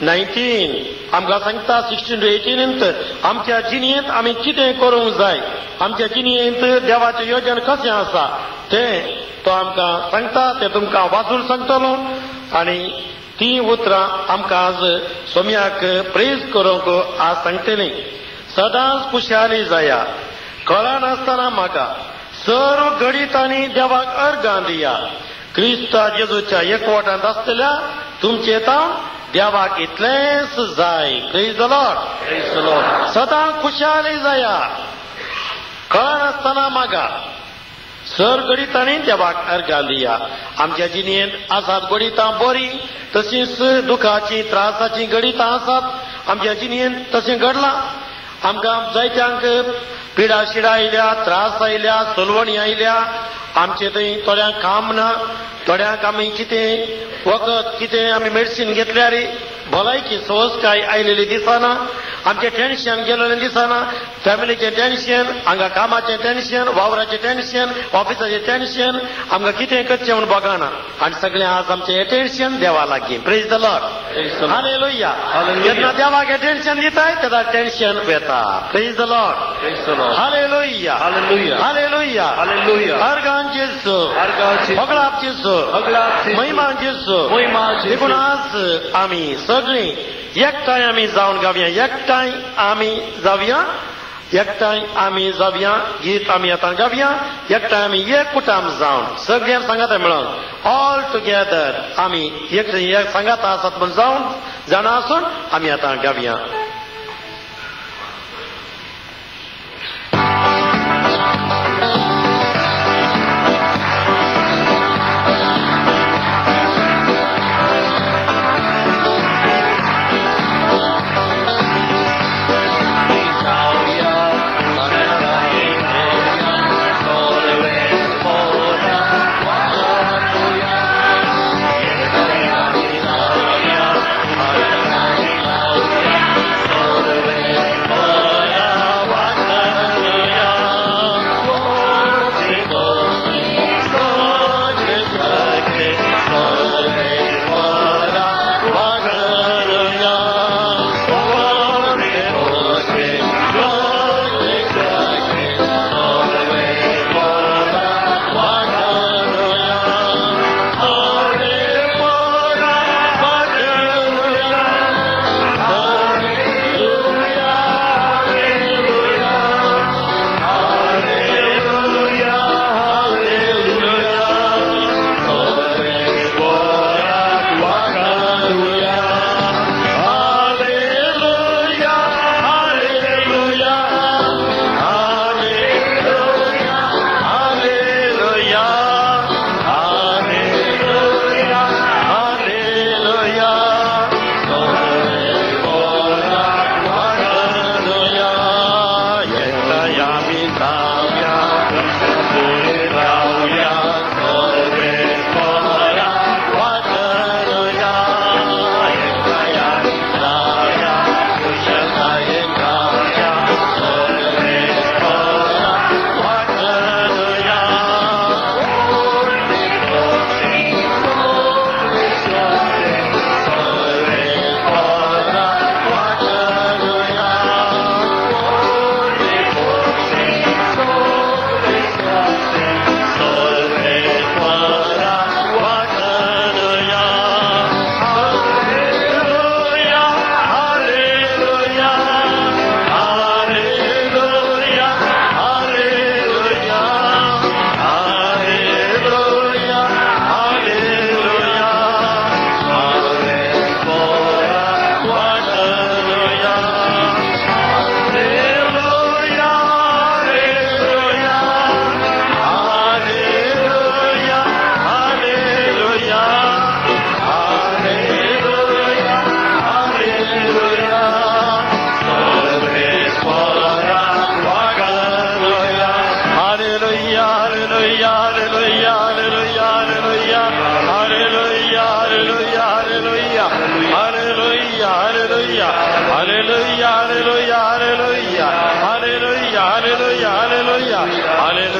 19 आमकां सांगता 16 to 18 आमच्या जिणेंत आमी कितें करूंक जाय, आमच्या जिणेंत देवाचें योजन कशें आसा तें तो आमकां सांगता. तें तुमकां वाचून सांगतलो आनी ती उतरां आमकां आज सोम्याक प्रेज करूंक आज सांगतली. सदांच खुशाली जाया, कळनासतना म्हाका सर्व घडीतांनी देवाक अर्गां दिया. क्रिस्ता जेजूच्या एकवटांत आसतल्या तुमचे तांव देवाक इतलेंच जाय. Praise the Lord. Praise the Lord. सदां खुशाली जाया, कळनासतना म्हाका सर गणितांनी देवाक अर्गां दिया. आमच्या जिणेंत आसात गणितां बरी, तशींच दुखाची त्रासाची गणितां आसात. आमच्या जिणेंत तशें घडलां. आमकां जायत्यांक पिडा शिडा आयल्या, त्रास आयल्या, सोलवणी आयल्या. आमचे थंय थोड्यांक काम ना, थोड्यांक आमी कितें वखद कितें आमी मेडिसीन घेतल्यार भलायकी सहज काय आयलेली दिसना. आमचें टेन्शन गेलेलें दिसना. फॅमिलीचें टेन्शन, हांगा कामाचें टेन्शन, वावराचें टेन्शन, ऑफिसाचें टेन्शन, आमकां कितें करचें म्हूण बगाना. आनी सगळें आज आमचें हें टेन्शन देवा लागीं. Praise the Lord. हालेलुया. जेन्ना देवाक हें टेन्शन दिताय तेन्ना टेन्शन वेता. Praise the Lord. Praise the Lord. Hallelujah. Hallelujah. Hallelujah. Hallelujah. अर्गां जेजू, अर्गांची होगळाप जेजू, हगलाची महिमा जेजू. महिमा जेजू. देखून आज आमी सगळीं एकठांय आमी जावन गावया. एकठांय आमी जावया. एकठांय आमी जावया. गीत आमी आतां गावया. एकठांय आमी एक कुटाम जावन सगळ्यांक सांगाता मेळोन ऑल टुगेदर आमी एक सांगाता आसात म्हूण जावन जाणा आसून आमी आतां गावया. Hallelujah.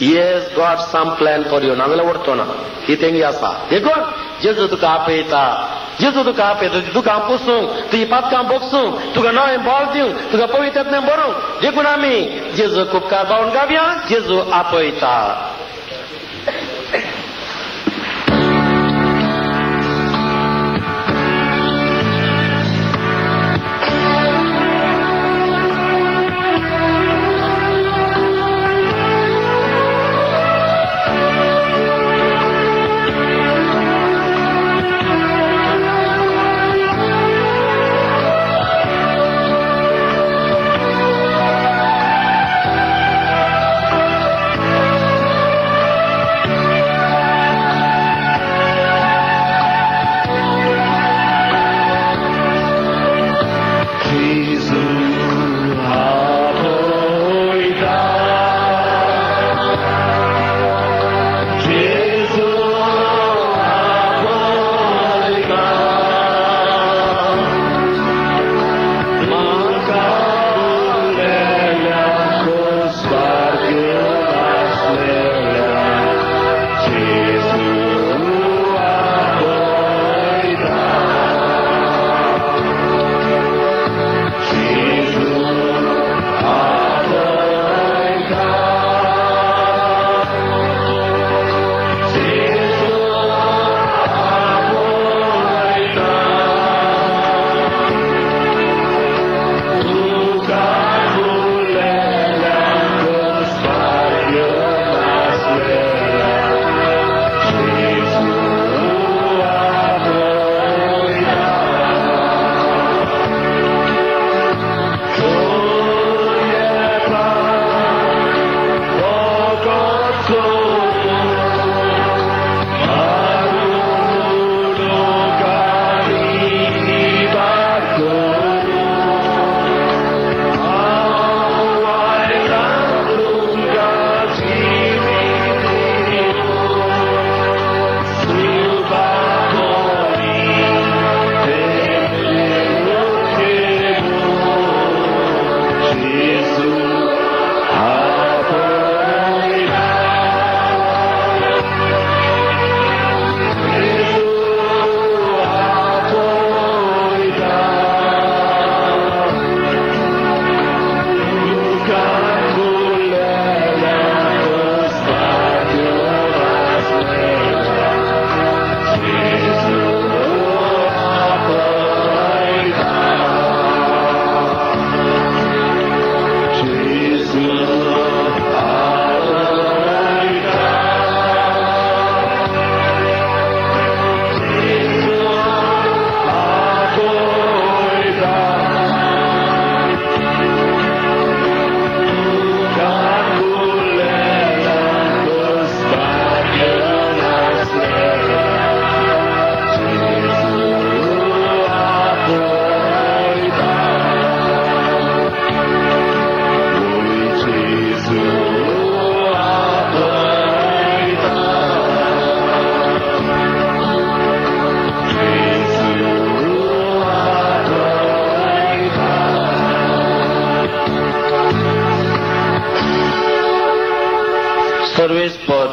Yes God some plan for you नांगला ओढतो ना ही तेंगी आसा देखून जेजू तुका आपयता जेजू तुका आपयता तुका पुसूंक तुजी पातकां बोगसूंक तुका नवें बॉल दिवंक तुका पवित्रत्वेन भरूंक देखून आमी जेजू उपकार पावून गावया जेजू आपयता.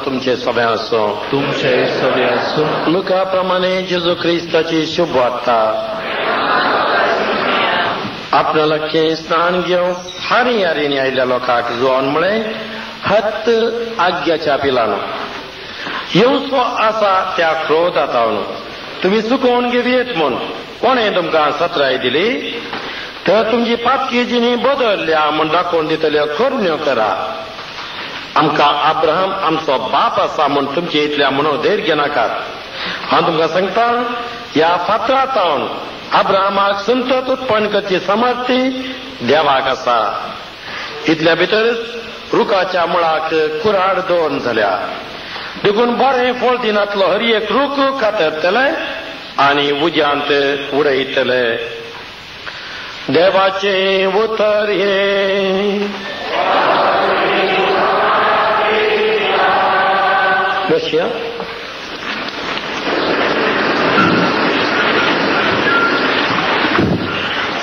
तुमचे सगळे असो तुमचे सगळे असो लुका प्रमाणे जेजू क्रिस्ताची शुभ वार्ता आपल्याला के स्नान घेवन हारी हारीने आयिल्ल्या लोकांक जोवन म्हळें हत्त आज्ञाच्या पिलानो येवचो आसा त्या क्रोध आतावनो तुमी चुकोवन घेवयेत म्हूण कोणें तुमकां सत्राय दिली तर तुमची पातकी जिणी बदलल्या म्हूण दाखोवन दितल्यो करण्यो करा. आमकां अब्राहम आमचो बाप आसा म्हूण तुमचे इतल्या मनोधैर्य नाकात. हांव तुमकां सांगता ह्या फातरांतावन अब्राहमाक संतत उत्पन्न करची समर्थी देवाक आसा. इतल्या भितरच रुखाच्या मुळाक कुराड दोन जाल्या देखून बरें फळ दिनातलो हर एक रूख कातरतले आनी उज्यांत उडयतले. देवाचे उतर हे बसया.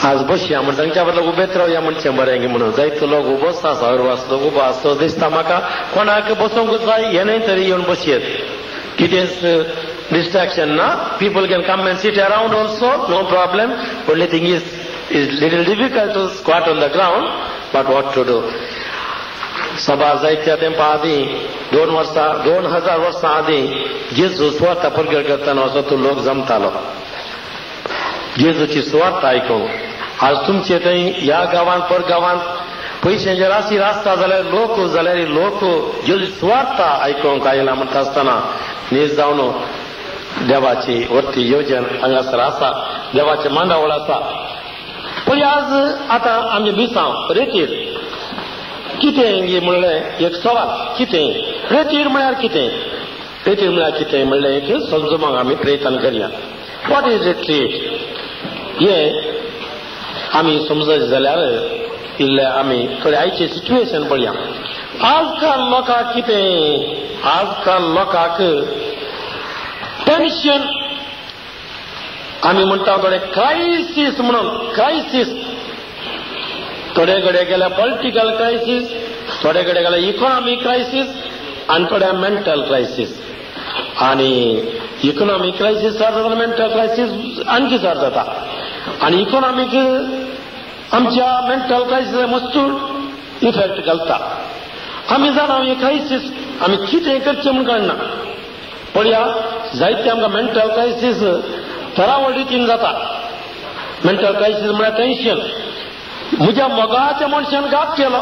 आज बसया म्हण तांच्या बदला उबेच रावया म्हणचें बरें म्हणून जायतो लोक उबो आसा सर्वास लोक उबो आसतो दिसता म्हाका कोणाक बसोंकूच जाय हेंय तरी येवन बसयेत कितें distraction na people can come and sit around also no problem only thing is little difficult to squat on the ground but what to do सभा जायत्या तेंपा आदी 2000 वर्सां आदी जेजू स्वता प्रगट करताना असो तो लोक जमतालो जेजूची सुवार्थ आयकूंक आज तुमचे थंय ह्या गांवांत परगांवांत पयशांचे राशीर आसता जाल्यार लोक जेजू सुवार्थ आयकूंक आयला म्हणटा आसतना न्हीज जावन देवाची वरती येवजन हांगासर आसा देवाचें मांडावळ आसा पण आज आतां आमचे बिसांव रेतीर कितें म्हणलें एक सवाल कितें रेतीर म्हळ्यार कितें म्हणलें एक समजुपाक आमी प्रयत्न करया वॉट इज रिट्रीट हें आमी समजत जाल्यार इल्लें आमी थोडें आयचें सिच्युएशन पळया आजकाल लोकांक टेन्शन आमी म्हणटा थोडे क्रायसीस म्हणून क्रायसीस थोडे कडेन गेल्यार पॉलिटिकल क्रायसीस थोडे कडेन गेल्यार इकॉनॉमिक क्रायसीस आनी थोड्या मेंटल क्रायसीस आनी इकॉनॉमिक क्रायसीस चड जाता मेंटल क्रायसीस आणखी चड जाता आनी इकॉनॉमिक आमच्या मेंटल क्रायसीस मस्तूर इफेक्ट घालता आमी जाणा हे क्रायसीस आमी कितें करचें म्हूण कळना पळया जायते आमकां मेंटल क्रायसीस तरावळ रितीन जाता मेंटल क्रायसीस म्हळ्यार टेन्शन म्हज्या मोगाच्या मनशान घात केलो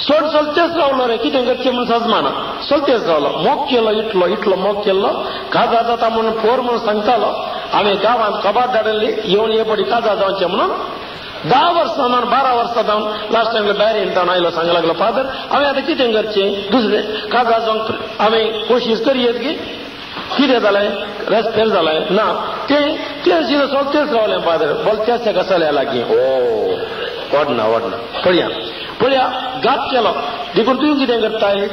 चलतेच रावलो रे कितें करचें म्हूण सजमाना चलतेच रावलो मोग केलो इतलो मोग केल्लो काजार जाता म्हणून पोर म्हणून सांगतालो हांवें गांवांत कबाद धाडिल्ली येवन हे पडी काजार जावचें म्हणून 10 वर्सां जावन 12 वर्सां जावन लास्ट टायम भायर येवन आयलो सांगूंक लागलो फादर हांवें आतां कितें करचें दुसरें काजार जावंक हांवें कोशिश करीत की कितें जालें रेस्ट फेल जालें ना तें चलतेच रावलें फादर बोलचें कसलें लागीं वडना पळया घात केलो देखून तुवें कितें करताय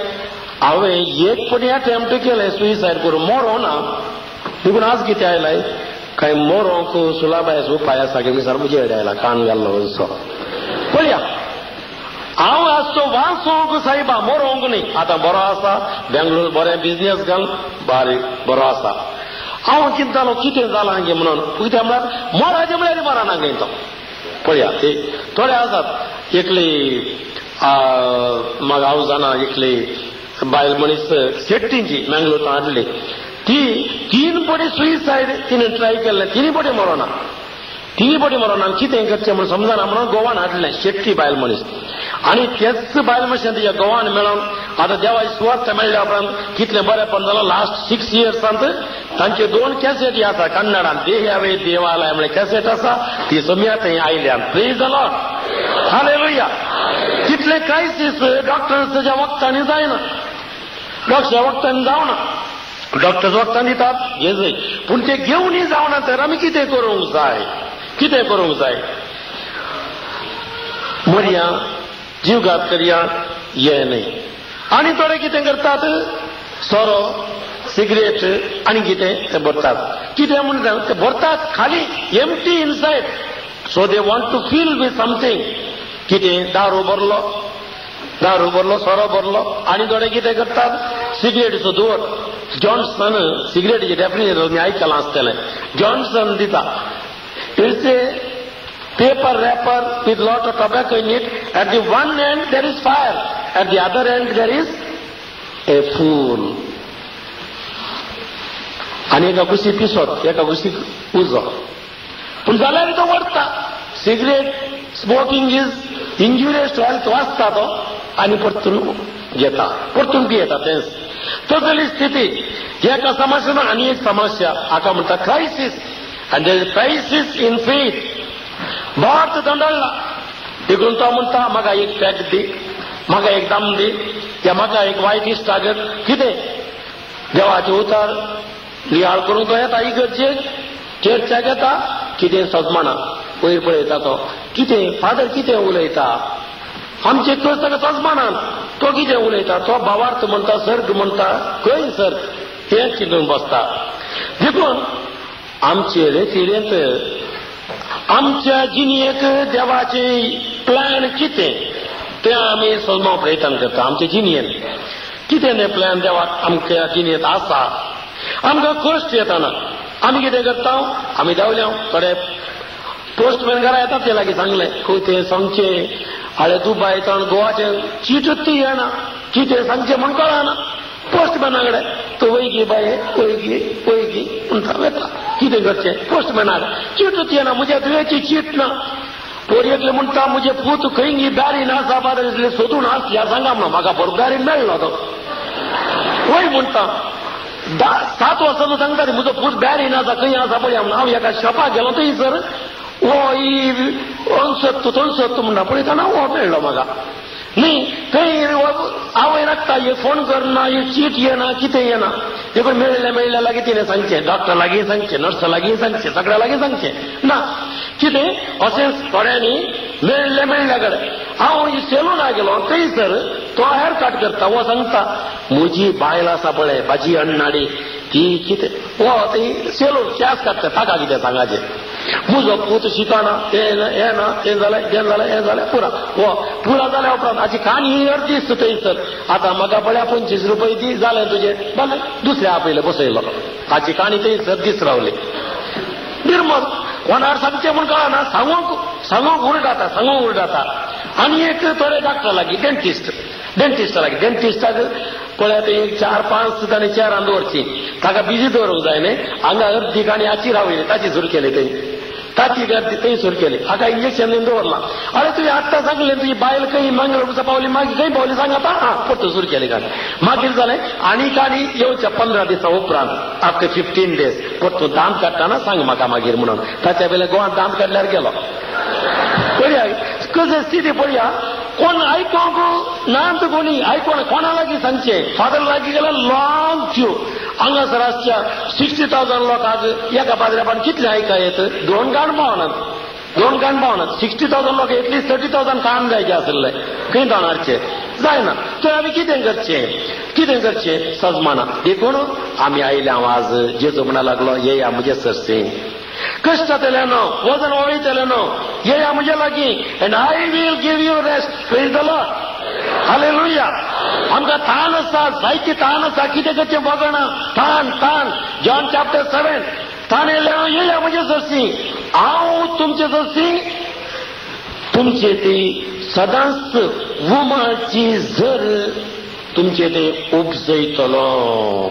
हांवें एक पटी अटेम्प्ट केलें सुइसायड करून मोरो ना देखून आज कितें आयलाय काय मोरोंक सुलाबायस उपाय आसा की मिसार म्हजे कडेन आयला कान घाल्लो असो पळया हांव आसतो वाचोंक सायबा मोरोंक न्ही आतां बरो आसा बेंगलोर बरें बिजनेस घाल बारीक बरो आसा हांव चिंतालो कितें जालां गे म्हणून कितें म्हळ्यार मोराचें म्हळ्यार मरना गे तो पळया थोडे आसात एकली म्हाका हांव जाणा एकली बायल मनीस शेट्टींची मेंगलोर हाडली ती 3 पटी सुइसायड तिणें ट्राय केल्लें 3 पटी मरोना कितें करचें म्हणून समजना म्हणून गोवान हाडलें शेट्टी बायल मनीस आनी तेच बायल मनशान तिच्या गोवान मेळोन आतां देवाची सुवार्थ मेळ्ळ्या उपरांत कितलें बरेंपण जालां लास्ट 6 इयर्सांत तांचे 2 कॅसेटी आसा कन्नडान देहावे देवालय म्हणून कॅसेट आसा ती सगळ्या थंय आयल्यान प्रेज द लॉर्ड हालेलुया कितले क्रायसीस डॉक्टर्सच्या वखदांनी जायना डॉक्टरच्या वखदांनी जावना डॉक्टर्स वखदां दितात घेजय पूण ते घेवनय जावना तर आमी कितें करूंक जाय मरया जीवघात करया हे न्ही आनी थोडे कितें करतात सोरो सिगरेट आनी कितें ते भरतात कितें म्हणून ते भरतात खाली empty inside so they want to fill with something कितें दारू भरलो सोरो भरलो आनी थोडे कितें करतात सिगरेटीचो दोर जॉन्सन सिगरेटीचे डेफिनेशन तुमी आयकलां आसतलें जॉन्सन दिता it's a paper wrapper with lot of tobacco in it. At the one end there is fire, at the other end there is a fool. आणि एका कुशी पिसोत एका कुशी उजो पूण जाल्यार तो वरता cigarette smoking is injurious to health वाचता तो आनी परतून घेता परतून पियेता तेंच तसली स्थिती एका समस्या आनी एक समस्या हाका म्हणटा crisis and there is crisis in faith Bharat दंडळला देखून तो म्हणटा म्हाका एक पॅक दी म्हाका एक दम दी या म्हाका एक वायट इश्टा कर कितें देवाचे उतार नियाळ करूंक तो येता इगर्जेक चर्चाक येता कितें सजमाना वयर पळयता तो कितें फादर कितें उलयता आमचे खंय ताका सजमानान तो कितें उलयता तो भावार्थ म्हणटा सर्ग म्हणटा खंय सर्ग तें चिंतून बसता देखून आमचे रेतीरेंत आमच्या जिणेक देवाचे प्लॅन कितें ते आमी सोदपाक प्रयत्न करता. आमच्या जिणेन कितें प्लॅन देवाक आमच्या जिणेंत आसा. आमकां कश्ट येताना आमी कितें करता, आमी देंवल्या थोडे पोस्टमॅन घरा येतात ते लागीं सांगलें खंय तें सांगचें हाळे दुबयच्यान गोवाचें चीटूच येना कितें सांगचें म्हण कळना. पोस्टमॅना कडेन तो वयगी बाये वयगी म्हणटा वेता कितें करचें. पोस्टमॅनाक चीटूच येना, म्हज्या तुवेची चीट ना. पोरयेकले म्हणटा म्हजे पूत खंय बॅरीन आसा बारे सोदून आसल्या सांगा म्हणून. म्हाका बरो बॅरीन मेळ्ळो तो वय म्हणटा. 7 वर्सांचो सांगता रे म्हजो पूत बॅरीन आसा खंय आसा पळया म्हणून. हांव एका शॉपाक गेलो थंयसर अणसत्तू म्हणटा पळयताना मेळ्ळो म्हाका न्ही. थंय आवय नाकता हे फोन करना हे चीट येना कितें येना. देखून मेळ्ळें लागीं तिणें सांगचें, डॉक्टर लागीं सांगचें, नर्स लागीं सांगचें, सगळ्या लागीं सांगचें ना. कितें अशें थोड्यांनी मेळ्ळें कडेन हांव सेलूनाक गेलो थंयसर तो हेअर कट करता. वो सांगता म्हजी बायल आसा पळय भाजी अण्णाडी ती कितें वो ती सेलून केस काडटा ताका कितें सांगाचें. म्हजो पूत शिकना हें जालें पुरा जाल्या उपरांत हाची काणी अर्दीस थंयसर. आतां म्हाका पळया 25 रुपया दी जालें तुजें भलें. दुसऱ्या आपयले बसयलो हाची काणी थंयसर दीस रावली. निर्मल कोणाक सांगचें म्हूण कळना. सांगूंक उरडाता. आनी एक थोडे डॉक्टर लागीं डेंटिस्टा लागीं. डेंटिस्टाक पळयात एक 4-5 सुद्दां चेरान दवरची ताका बिजी दवरूंक जाय न्ही. हांगा अर्दी काणी हाची रावली ताची सुरू केली ताची गर्दी थंय सुरू केली. हाका इंजेक्शन दिवन दवरला. अरे तुवें आत्तां सांगलें तुजी बायल खंय मंगळूर पावली मागीर खंय पावली सांग आतां. परतून सुरू केली काणी. मागीर जालें आनी काणी येवच्या 15 दिसां उपरांत आफ्टर 15 days परतून दांत काडटाना सांग म्हाका मागीर म्हणून. ताच्या वेळेला गोवांत दांत काडल्यार गेलो. पळया कशें स्थिती पळया. कोण आयकोंक नात कोणी आयकोन कोणा लागीं सांगचें. फादर लागीं गेल्यार लॉंग क्यू. हांगासर आसच्या 60,000 लोक आज एका पाद्र्यापान कितले आयका येत. 2 गाण पावनात 60,000 लोक एटलीस्ट 30,000 कान जायचे आसले खंय जाणारचे जायना. तर आमी कितें करचें सजमाना. देखून आमी आयल्या आज जेजू म्हणा लागलो येया म्हजे सरसीं. कष्ट येतल्यानो वजन वळयतल्यानो येया म्हजे लागीं and I will give you rest. Praise the Lord. Hallelujah. आमकां ताण आसा जायती ताण आसा. कितें करचें वगना ताण. जॉन चॅप्टर 7 ताण येयल्यानो येया म्हजे सरसीं. हांव तुमचे सरसीं तुमचे ती सदांच उमाची झर तुमचे ते उपजयतलो.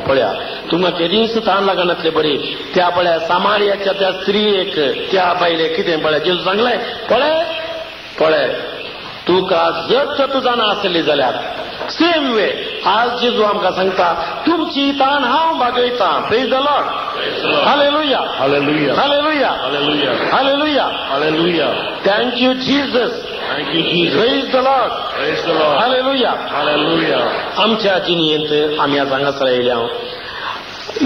पळया तुमकां केदीस ताण लागनातले बरी. त्या पळया सामारियाच्या त्या स्त्रीयेक त्या बायले कितें पळय जेजू सांगलें पळय तुका जर तर तुझा ना आसली जाल्यार सेम वे आज जेजू आमकां सांगता तुमची ताण हांव भागयतां. Praise the Lord. Hallelujah. Hallelujah. Hallelujah. Hallelujah. Hallelujah. Hallelujah. Thank you Jesus. Thank you, Jesus. Praise the Lord. Praise the Lord. Hallelujah. Hallelujah. आमच्या जिणेंत आमी आज हांगासर येयल्या.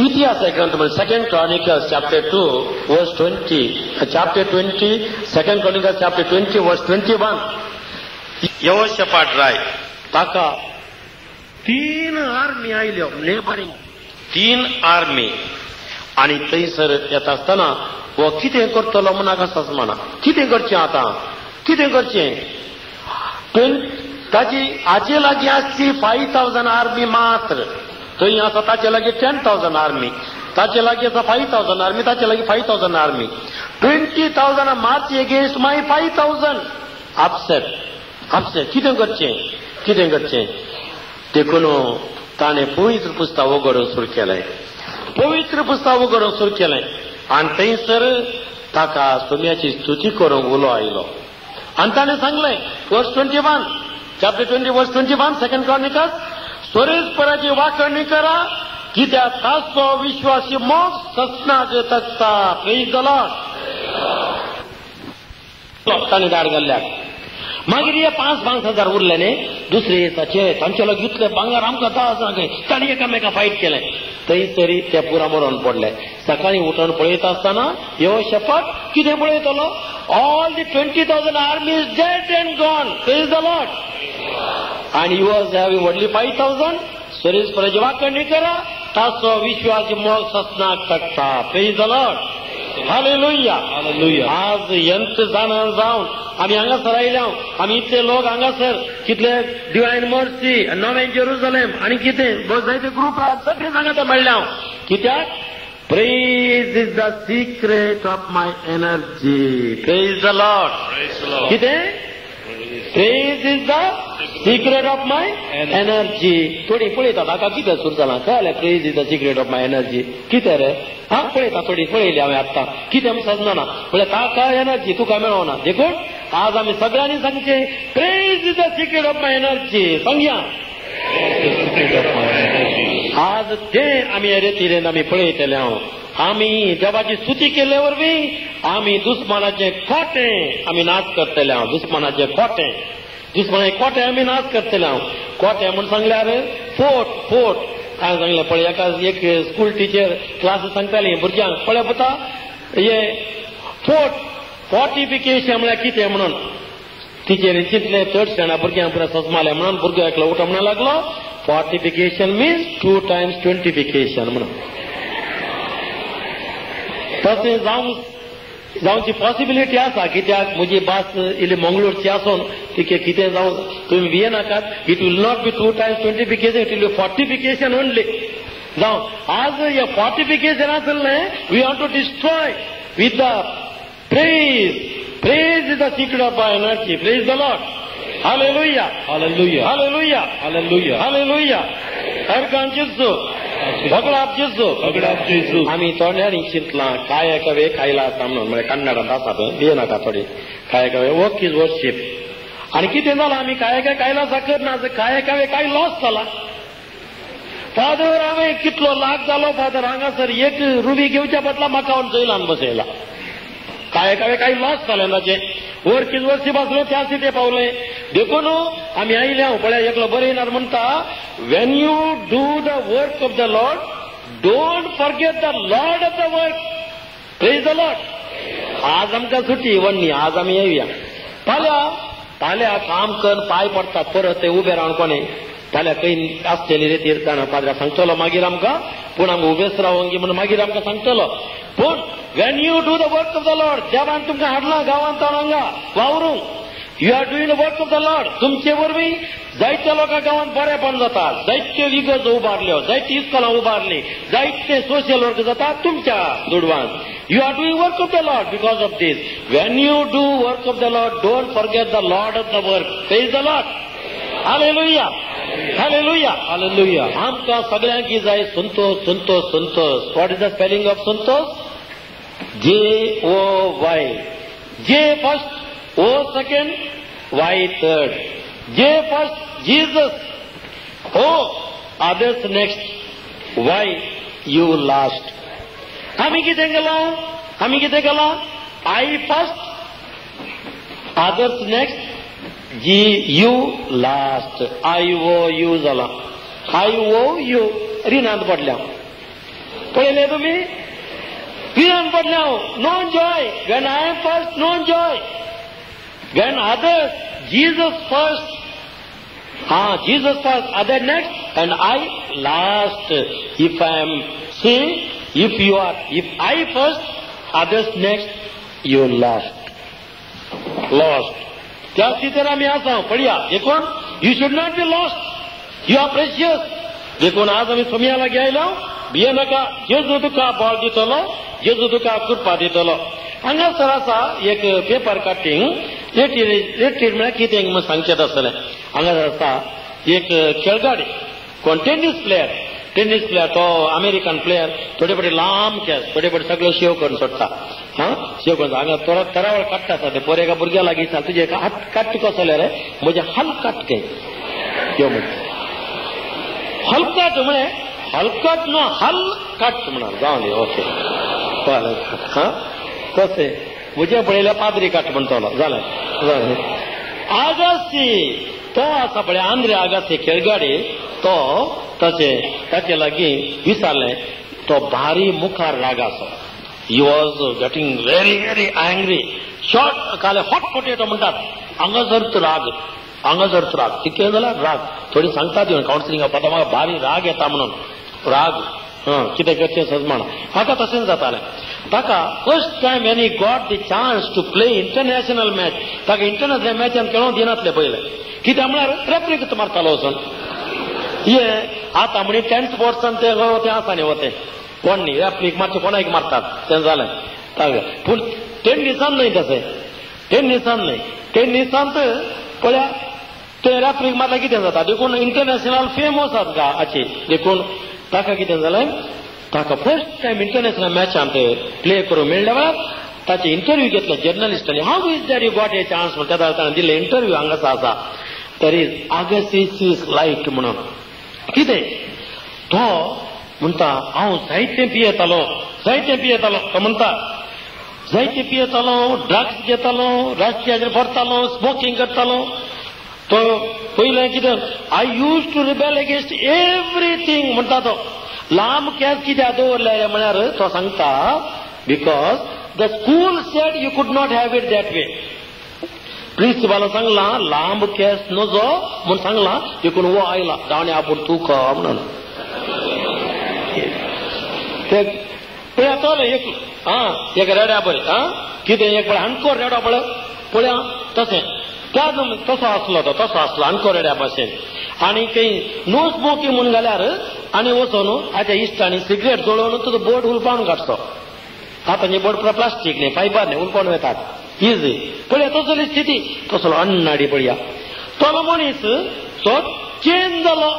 इतिहास ग्रंथ म्हणजे 2 Chronicles chapter 2 verse 20. Chapter 20 2 Chronicles chapter 20 verse 21. यहोशापाट Rai ताका 3 आर्मी आयल्यो नेबरिंग 3 आर्मी आनी थंयसर येता आसतना हो कितें करतलो म्हूण नाका म्हणा. कितें करचें आतां कितें करचें. ताची हाचे लागीं आसची 5,000 आर्मी मात्र. थंय आसा ताचे लागीं 10,000 आर्मी. ताचे लागीं आसा 5,000 आर्मी. ताचे लागीं 5,000 आर्मी. 20,000 मार्च एगेन्स्ट माय 5,000. अपसेट. कितें करचें. देखून ताणें पवित्र पुस्तक उगडून सुरू केलें. आनी थंयसर ताका सोम्याची स्तुती करूंक उलो आयलो. आनी ताणें सांगलें वर्स 21 chapter 20 verse 21 2 Chronicles. सोरेस्पराची वांकणी करा कित्याक ताचो विश्वासी मोग ससनाक तकता. Praise the Lord. ताणें दाड घाल्ल्याक मागीर हे 5,000 उरले न्ही. दुसरे दिसाचे तांचे लागीं इतले भांगर आमकां दा सांगे. तांणी एकामेका फायट केलें. थंयसरी ते पुरा मरोन पडले. सकाळीं उठून पळयता आसतना यहोशापाट कितें पळयतलो. All the 20,000 army is dead and gone. Praise the Lord. आणि यू वॉज हॅविंग ओनली 5,000. सोरेस्पराची वांकणी करा ताचो विश्वासी मोग ससनाक तकता. Praise the Lord. Hallelujah. Hallelujah. आज यंत जाणं जावन आमी हांगासर आयल्या, आमी इतले लोक हांगासर कितले डिवायन मर्सी, नॉवेन जेरुसलेम आनी कितें जायते ग्रुप आहात, सगळे हांगा मेळ्ळ्या. कित्याक praise is the secret of my energy. Praise the Lord. Praise the Lord. कितें praise is the secret of my energy. थोडी पळयता ताका कितें सुरू जालां कळ्ळें. Praise is the secret of my energy कितें रे. हा पळयता थोडी पळयली हांवें आत्तां कितें आमी समजना म्हळ्यार ताका एनर्जी तुका मेळोना. देखून आज आमी सगळ्यांनी सांगचे praise is the secret of my energy. सांगया The secret of my energy. आज तें आमी रेतीरेन आमी पळयतले. आमी देवाची स्तुती केले वरवीं आमी दुस्मानाचे खोटे आमी नाश करतले. दुस्मानाचे खोटे आमी नाश करतले. खोटे म्हणून सांगल्यार फोट हांवें सांगलें पळय एका एक स्कूल टिचर क्लास सांगताली भुरग्यांक पळय पता हे फोर्टिफिकेशन म्हळ्यार कितें म्हणून टिचरीन चिंतलें. चड जाणां भुरग्यांक पुरो सजमालें म्हणून भुरगो एकलो उठो म्हणून लागलो फोर्टिफिकेशन मिन्स 2 times 20फिकेशन म्हणून. तशें जावची पॉसिबिलिटी आसा. कित्याक म्हजी भास इल्ली मंगळूरची आसून तिके कितें जावं तुमी भियेनाकात. It will not be 2 times 20फिकेशन, it will be fortification only. जावं आज हे फोर्टिफिकेशन आसलें we want to destroy with the praise. Praise is the secret of our energy. Praise the Lord. Hallelujah. Hallelujah. Hallelujah. Hallelujah. Hallelujah. हरकान जेजू भगडाप जेजू भगडाप जेजू. आमी तोंड्यानी चिंतलां काय कवे खायला आसा म्हणून म्हळ्यार कन्नडांत आसा पळय भियेनाका थोडी काय कवे वर्क इज वर्शिप. आनी कितें जालां आमी काय खायला साकर ना काय कवे काय लॉस जाला. फादर हांवें कितलो लाख जालो फादर हांगासर एक रुबी घेवच्या बदला म्हाका हांव जैलान बसयला. काय लॉस जालें ताचें. वर्क इज वर्शिप आसलें त्या सिटे पावलें. देखून आमी आयल्या पळय एकलो बरयणार म्हणटा Wien you do the work of the Lord don't forget the Lord of the work. Praise the Lord. आज आमकां सुटी वन्नी आज आमी येवया. फाल्यां काम कर पांय पडटात परत ते उबे रावन कोणें फाल्यां खंय आसतली रेतीर जाणा पाद्र्याक सांगतलो मागीर आमकां पूण आमकां उबेच रावंगी म्हणून मागीर आमकां सांगतलो. पूण when you do the work of the Lord देवान तुमकां हाडलां गांवांत हांगा वावरूंक. You are doing the work of the Lord. तुमचे वरवीं जायत्या लोकांक गांवांत बरेपण जाता. जायत्यो इगर्ज उबारल्यो, जायतीं इस्कॉलां उबारलीं, जायते सोशियल वर्क जाता तुमच्या दुडवान. You are doing work of the Lord because of this. When you do work of the Lord don't forget the Lord of the work. Praise the Lord. Hallelujah. Hallelujah. Hallelujah. आमकां सगळ्यांक जाय संतोष संतोष संतोष. What is the spelling of संतोष? JOY. J first, O second, Y third. J first, Jesus. O, others next. Y, you last. आमी कितें केलां? I first, others next, G, you last. IOU जाला. IOU रिणांत पडल्या. पळयलें तुमी? रिणांत पडल्या. No joy. When I am first no joy. When others Jesus first. Jesus first other next and I last. If I am see if I first others next you lost. त्या स्थितीर आमी आसा पळया. देखून you should not be lost. You are precious. देखून आज आमी सोम्या लागी आयला. भियेनाका. जेजू तुका बळ दितलो. जेजू तुका कृपा दितलो. हांगासर आसा एक पेपर कटींग. रेटीर म्हळ्यार कितें म्हण सांगचें आसलें. हांगासर आसा एक खेळगाडी कोण टेनीस प्लेयर तो अमेरिकन प्लेयर थोडे बडे लांब केस थोडे बडे सगळे शेव करून सोडटा. शेव करून हांगा थोडा तरावळ काडटा आसा ते पोरे एका भुरग्या लागीं सांग तुजे काट कसो रे म्हजे हलकट घे त्यो म्हण हलकट म्हळें हलकट न्हू हलकट म्हणून जावन दी. ओके कशें म्हजे पळयल्या पाद्री काट म्हणटलो जालें. आगासी तो आसा पळय आंध्रे आगासी खेळगाडी तो ताचे लागीं विचारलें. तो भारी मुखार रागाचो. He was getting very very angry. Short काले हॉट पोटेटो म्हणटात. हांगासर राग कितें जाल्यार राग थोडी सांगतात कावन्सिलिंगा पळय म्हाका भारी राग येता म्हणून. राग कितें करचें सज म्हणा म्हाका तशेंच जातालें. ताका first time when he got the chance to play international match ताका इंटरनॅशनल मॅचान खेळून दिनातले पयले कित्याक म्हळ्यार रेफ्रीक मारतालो वचून हे आतां म्हणी 10th वर्सान ते आसानी वते कोण न्ही रेफ्रीक मातशें कोणाक मारतात तें जालें पूण 10 दिसान न्हय तशें 10 दिसान न्हय 10 दिसांत पळया ते रेफ्रीक मारल्यार कितें जाता देखून इंटरनॅशनल फेम वचत गा हाची देखून ताका कितें जालें ताका फर्स्ट टायम इंटरनॅशनल मॅचान ते प्ले करूंक मेळ्ळ्या वेळार ताचे इंटरव्यू घेतले जर्नलिस्टांनी how is that you got a chance म्हणून त्या ताणें दिले इंटरव्यू हांगासर आसा दॅर इज अगेसिस लायट म्हणून कितें तो म्हणटा हांव जायतें पियेतालो तो म्हणटा जायतें पियेतालो ड्रग्स घेतालो रस्त्याचेर भरतालो स्मोकिंग करतालो तो पयलें कितें I use to rebel against everything म्हणटा तो लांब केस कित्याक दवरले म्हळ्यार तो सांगता because the school said you could not have it that way principal सांगला लांब केस नजो म्हूण सांगला देखून वो आयला दावणे आपूण तूं म्हणून पळय एक रेड्या पळय कितें एक पळय हाणकोर रेडो पळय पळया तशें त्या तसो आसलो आणको रेड्या भाशेन आनी खंय नो स्मोकिंग म्हणून घाल्यार आनी वचून हाच्या इश्टांनी सिगरेट जळोवन तुजो बोट उलपावन काडचो आतांचे बोट प्लास्टीक न्ही फायबर न्ही उलपोवन वतात इजी पळया तसली स्थिती तसलो अन्नाडी पळया तो मनीस तो चेंज जालो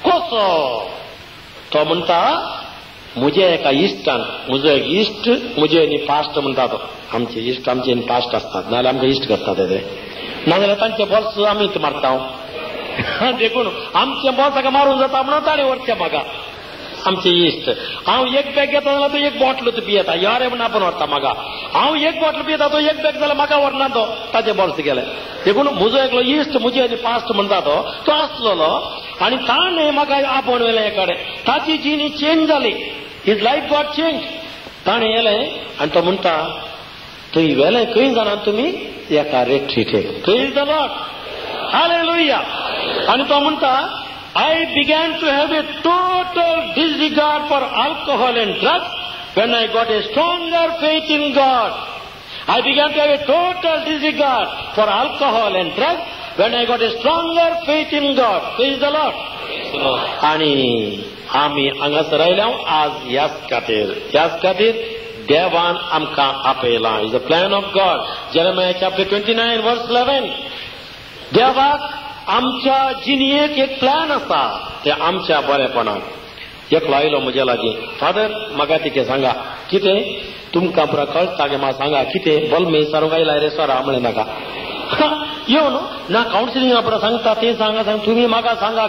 कसो तो म्हणटा म्हज्या एका इश्टान म्हजो एक इश्ट म्हजे न्ही पास्ट म्हणटा तो आमचे इश्ट आमचे न्ही पास्ट आसतात नाजाल्यार आमकां इश्ट करतात ते नाजाल्यार तांचे बॉल्स आमीच मारता देखून आमचे बॉस ताका मारून जाता म्हणून ताणें व्हरचें म्हाका आमचे इश्ट हांव एक बॅग घेता जाल्यार तो एक बॉटल पियेता यारे म्हण आपण व्हरता म्हाका हांव एक बॉटल पियेता तो एक बॅग जाल्यार म्हाका व्हरना तो ताचे बॉल्स गेले देखून म्हजो एकलो इश्ट म्हजे पास्ट म्हणटा तो आसलोलो आनी ताणें म्हाका आपोवन व्हेलें एकाडे ताची जीण चेंज जाली हिज लायफ गॉट चेंज ताणें येलें आनी तो म्हणटा थंय व्हेलें खंय जाणां तुमी एका रेट्रीटेक प्रेज द लॉर्ड हालेलुया आनी तो म्हणटा I began to have a total disregard for alcohol and drugs when I got a stronger faith in God. I began to have a total disregard for alcohol and drugs when I got a stronger faith in God. Praise the Lord. आणि आम्ही हांगासर रायल्या आज ह्याच खातीर देवान आमकां आपयला is a plan of God Jeremiah chapter 29 verse 11 देवाक आमच्या जिणेक एक प्लॅन आसा ते आमच्या बरेपणाक एकलो आयलो म्हजे लागीं फादर म्हाका कितें सांगा कितें तुमकां पुरा कळटा गे म्हाका सांगा कितें बल्ब विचारूंक आयला रे सरा म्हणलें नाका येवन ना कावन्सिलिंगा पुरा सांगता तें सांगा तुमी म्हाका सांगा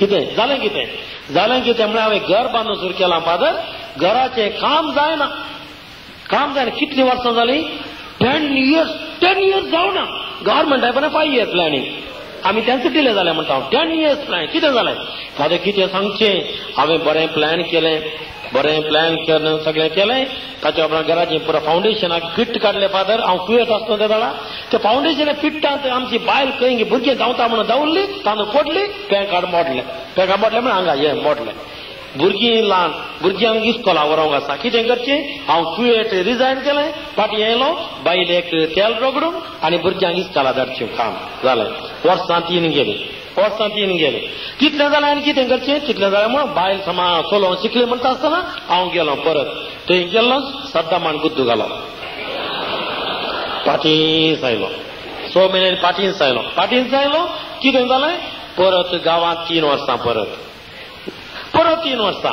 कितें जालें म्हळ्यार हांवें घर बांदून सुरू केलां फादर घराचें काम जायना कितलीं वर्सां जालीं 10 years जावना गव्हर्मेंटाय बरें 5 years प्लॅनिंग आमी तेंच डिले जालें म्हणटा 10 years प्लॅन कितें जालें फादर कितें सांगचें हांवें बरें प्लॅन केलें सगळें केलें ताच्या उपरांत घराचें पुरो फावंडेशनाक फिट काडलें फादर हांव कुयेत आसतना त्या वेळार ते फावंडेशना फिट्टांत आमची बायल खंय भुरगीं धांवता म्हणून धांवल्ली तांदूळ पडली पॅकार्ड मोडलें म्हणून हांगा हें मोडलें भुरगीं ल्हान भुरग्यांक इस्कॉला व्हरोंक आसा कितें करचें हांव कुयेट रिजायन केलें फाटीं येयलो बायलेक तेल रगडून आनी भुरग्यांक इस्कॉला धाडचें काम जालें वर्सां 3 गेलीं कितलें जालें आनी कितें करचें तितलें जालें म्हणून बायल समा चलोवंक शिकली म्हणटा आसतना हांव गेलो परत थंय गेल्लो सद्दामान गुद्दू घालो पाटींच आयलो 6 म्हयने पाटींच आयलो कितें जालें परत गांवांत 3 वर्सां परत 3 वर्सां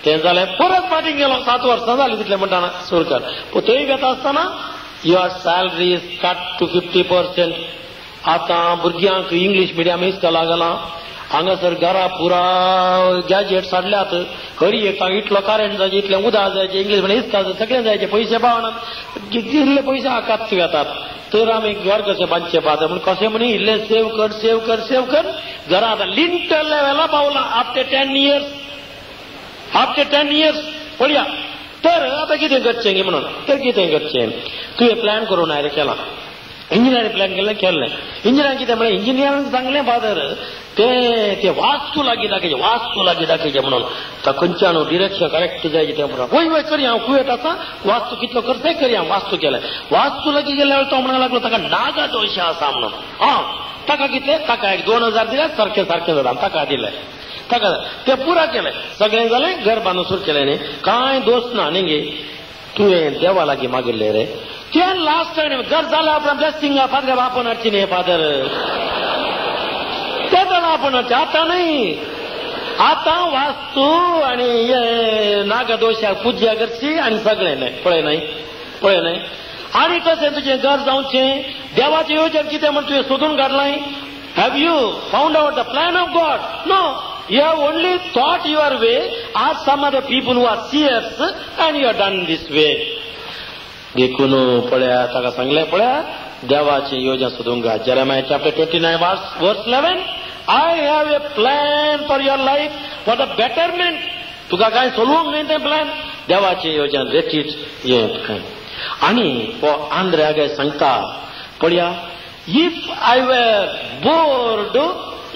तें जालें परत पाटींक गेलो 7 वर्सां जालीं तितलें म्हणटाना सुरकर पूण थंय घेता आसतना your salary is cut to 50%. आतां भुरग्यांक इंग्लीश मिडियम इस्कॉला गेलां हांगासर घरा पुरा गॅजेट्स हाडल्यात खरी एका इतलो करंट जाय इतलें उदक जायचें इंग्लीश मिडियम इस्कॉल सगळें जायचें पयशे पावनात इल्ले पयशे आकात येतात तर आमी घर कशें बांदचें पावता म्हूण कशें म्हणी इल्लें सेव कर घरा आतां लिंटल लेवला पावलां आफ्टर 10 years पळया तर आतां कितें करचें गे म्हणून तर कितें करचें तुवें प्लॅन करून आयलें केलां इंजिनियरींग प्लॅन केल्लें इंजिनियरांक कितें म्हळें इंजिनियरांक सांगलें फादर ते वास्तू लागी दाखयचे म्हणून खंयच्यान डिरेक्शन करेक्ट जायचे ते म्हणून वय करया कुवेत आसा वास्तू कितलो करते करया वास्तू केलाय वास्तू लागी गेल्या वेळी तो म्हणा लागलो ताका नागा दोश आसा म्हणून ताका कितले ताका एक 2000 दिले सारखे जाता ताका दिले ताका ते पुरा केले सगळे जाले घर बांदून सुरू केले न्ही कांय दोष ना न्ही तुवें देवा लागी मागिल्ले रे ते लास्ट टाइम घर जालें आपणा ब्लेसिंग फादर आपण हाडची न्ही फादर ते जालें आपण हाडचे आतां न्ही आतां वास्तू आनी नागदोशाक पुज्या करची आनी सगळें न्ही पळय न्ही आनी कशें तुजें घर जावचें देवाचें येवचें कितें म्हण तुवें सोदून काडलां have you found out the plan of God no You have only thought your way as some other people who are seers and you have done this way. देखून पळया ताका सांगलें पळया देवाचें योजना सोदूंक घाल Jeremiah chapter 29 verse 11 I have a plan for your life for the betterment. तुका काय सोलवंक न्ही तें प्लॅन देवाचें योजना रेटीट हें आनी हो आंध्र्यागे सांगता पळया if I were bored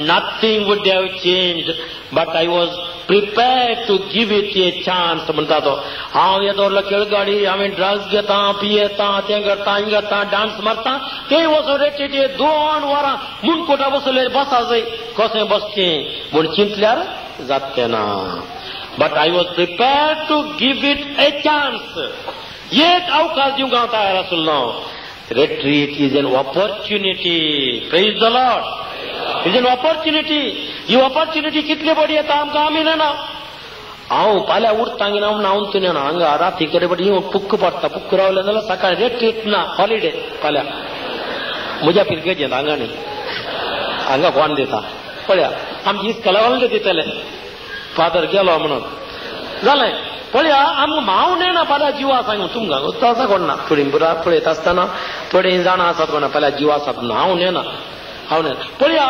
nothing would have changed but I was prepared to give it a chance म्हणटा तो हांव येदोरलो खेळगाडी हांवें ड्रग्स घेता पियेता तें करता हें करता डान्स मारता तें वचून रेटीचे 2 वरां मुनकोटा बसले बसा जाय कशें बसचें म्हूण चिंतल्यार जातलें ना but I was prepared to give it a chance एक अवकाश दिवंक हांव तयार आसलो retreat is an opportunity praise the Lord It is an opportunity. You opportunity कितले बड़ी येता आमकां आमी नेना हांव फाल्यां उरता गी हांव नावून तूं नेना हांगा राती कडेन बडी पुक्क पडटा पुक्क रावलें जाल्यार सकाळी रेट्रीट ना हॉलिडे फाल्यां म्हज्या पिरकेचें हांगा न्ही हांगा कोण दिता पळया आमची इस्कॉला हॉलिडे दितले फादर गेलो म्हणून जालें पळया आमकां हांव नेना फाल्यां जिवा सांगू तुमकां तसा कोण ना थोडी बुरा पळयता आसतना थोडीं जाणां आसात कोणा फाल्यां जिवा आसात म्हणून हांव नेना पळया